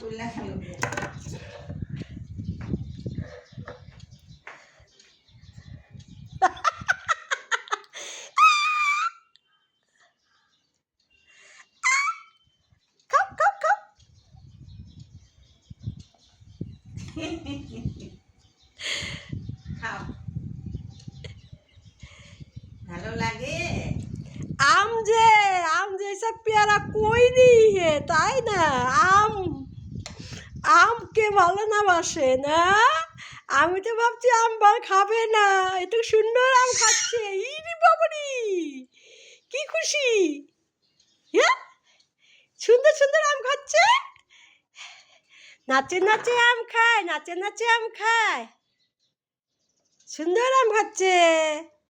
তুললে খেলো খাও খাও খাও খাও ভালো লাগে আম যে সব পেয়ারা কই দিয়ে তাই না আমকে ভালো না বাসে না আমি তো ভাবছি আম খাবে না এত সুন্দর আম খাচ্ছে ইরি বাবারি কি খুশি হ্যাঁ সুন্দর সুন্দর আম খাচ্ছে নাচে নাচে আম খায় নাচে নাচে আম খায় সুন্দর আম খাচ্ছে